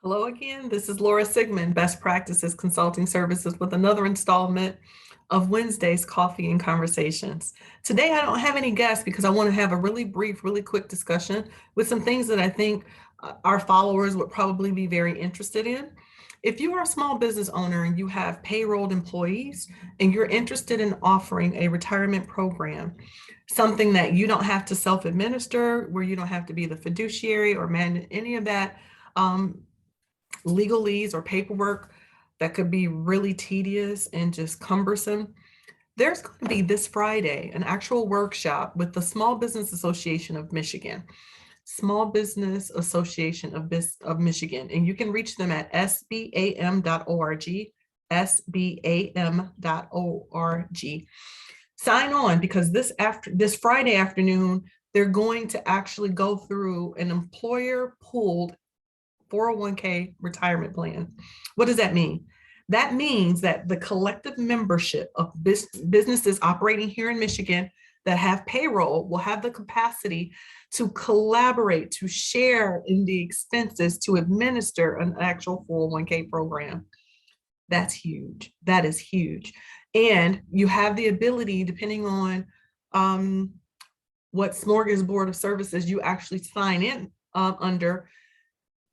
Hello again. This is Laura Sigmund, Best Practices Consulting Services, with another installment of Wednesday's Coffee and Conversations. Today, I don't have any guests because I want to have a really brief, really quick discussion with some things that I think our followers would probably be very interested in. If you are a small business owner and you have payrolled employees and you're interested in offering a retirement program, something that you don't have to self-administer, where you don't have to be the fiduciary or manage any of that, legalese or paperwork that could be really tedious and just cumbersome. There's going to be this Friday an actual workshop with the Small Business Association of Michigan. Small Business Association of Michigan, and you can reach them at sbam.org, sbam.org. Sign on, because this Friday afternoon, they're going to actually go through an employer pooled 401k retirement plan. What does that mean? That means that the collective membership of businesses operating here in Michigan that have payroll will have the capacity to collaborate, to share in the expenses to administer an actual 401k program. That's huge. That is huge. And you have the ability, depending on what smorgasbord of services you actually sign in under,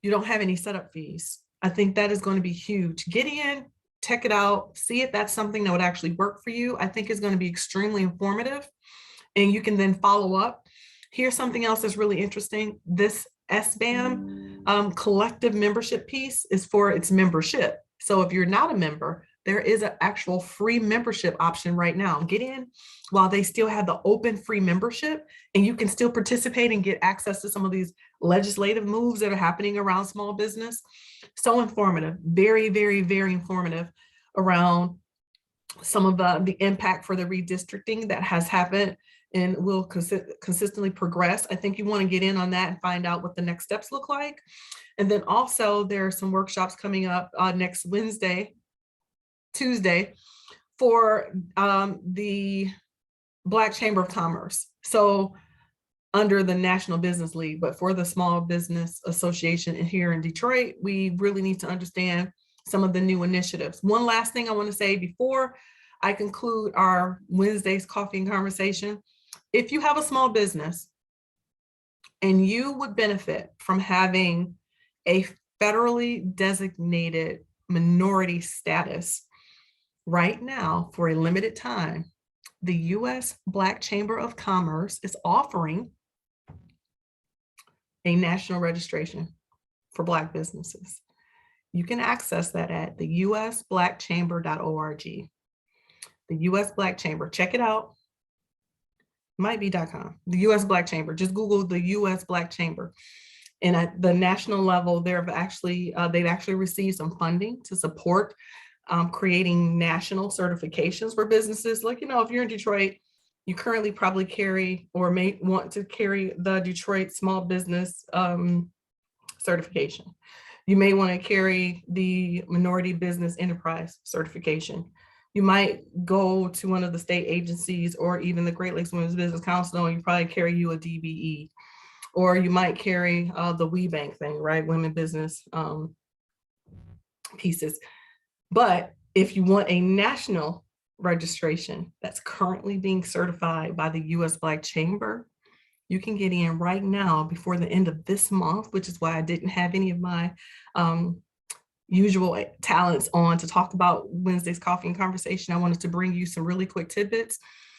you don't have any setup fees. I think that is going to be huge. Get in, check it out, see if that's something that would actually work for you. I think it's going to be extremely informative, and you can then follow up. Here's something else that's really interesting. This SBAM collective membership piece is for its membership. So if you're not a member, there is an actual free membership option right now. Get in while they still have the open free membership, and you can still participate and get access to some of these legislative moves that are happening around small business. So informative, very, very, very informative around some of the impact for the redistricting that has happened and will consistently progress. I think you want to get in on that and find out what the next steps look like. And then also there are some workshops coming up next Tuesday, for the Black Chamber of Commerce. So under the National Business League, but for the Small Business Association here in Detroit, we really need to understand some of the new initiatives. One last thing I want to say before I conclude our Wednesday's Coffee and Conversation. If you have a small business and you would benefit from having a federally designated minority status, right now, for a limited time, the U.S. Black Chamber of Commerce is offering a national registration for Black businesses. You can access that at the usblackchamber.org. The U.S. Black Chamber, check it out. Might be .com. The U.S. Black Chamber. Just Google the U.S. Black Chamber. And at the national level, they've actually received some funding to support creating national certifications for businesses. Like, if you're in Detroit, you currently probably carry or may want to carry the Detroit Small Business certification. You may want to carry the Minority Business Enterprise certification. You might go to one of the state agencies or even the Great Lakes Women's Business Council, and you probably carry you a DBE. Or you might carry the WeBank thing, right? Women business pieces. But if you want a national registration that's currently being certified by the U.S. Black Chamber, you can get in right now before the end of this month, which is why I didn't have any of my usual talents on to talk about Wednesday's Coffee and Conversation. I wanted to bring you some really quick tidbits.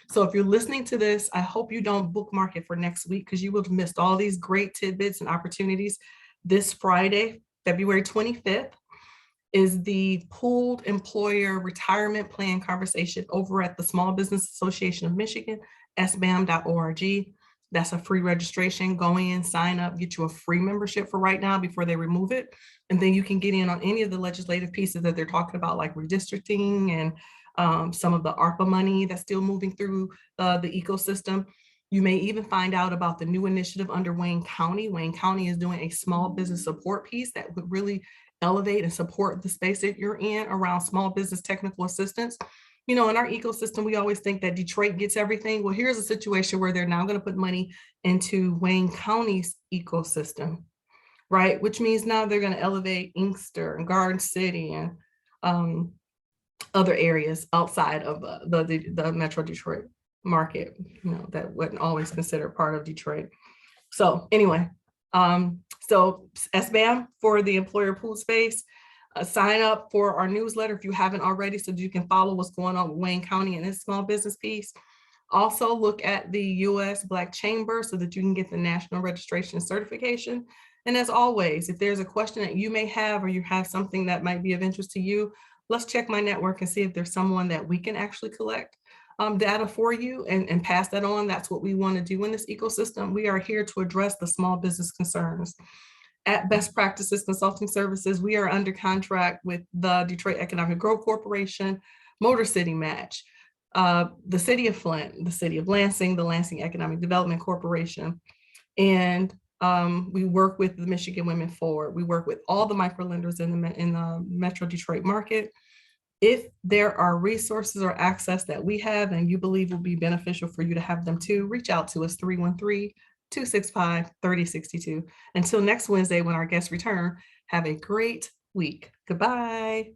So if you're listening to this, I hope you don't bookmark it for next week, because you will have missed all these great tidbits and opportunities. This Friday, February 25th, is the Pooled Employer Retirement Plan Conversation over at the Small Business Association of Michigan, sbam.org. That's a free registration. Go in, sign up, get you a free membership for right now before they remove it. And then you can get in on any of the legislative pieces that they're talking about, like redistricting and some of the ARPA money that's still moving through the ecosystem. You may even find out about the new initiative under Wayne County. Wayne County is doing a small business support piece that would really elevate and support the space that you're in around small business technical assistance. In our ecosystem, we always think that Detroit gets everything. Well, here's a situation where they're now going to put money into Wayne County's ecosystem. right? Which means now they're going to elevate Inkster and Garden City and other areas outside of the Metro Detroit market, that wasn't always considered part of Detroit. So anyway, so SBAM for the employer pool space, sign up for our newsletter if you haven't already, so you can follow what's going on with Wayne County and its small business piece. Also look at the US Black Chamber so that you can get the national registration certification. And as always, if there's a question that you may have, or you have something that might be of interest to you, let's check my network and see if there's someone that we can actually collect data for you and pass that on. That's what we want to do in this ecosystem. We are here to address the small business concerns. At Best Practices Consulting Services, we are under contract with the Detroit Economic Growth Corporation, Motor City Match, the City of Flint, the City of Lansing, the Lansing Economic Development Corporation, and we work with the Michigan Women Forward. We work with all the microlenders in the Metro Detroit market. If there are resources or access that we have and you believe will be beneficial for you to have them too, reach out to us, 313-265-3062. Until next Wednesday when our guests return, have a great week. Goodbye.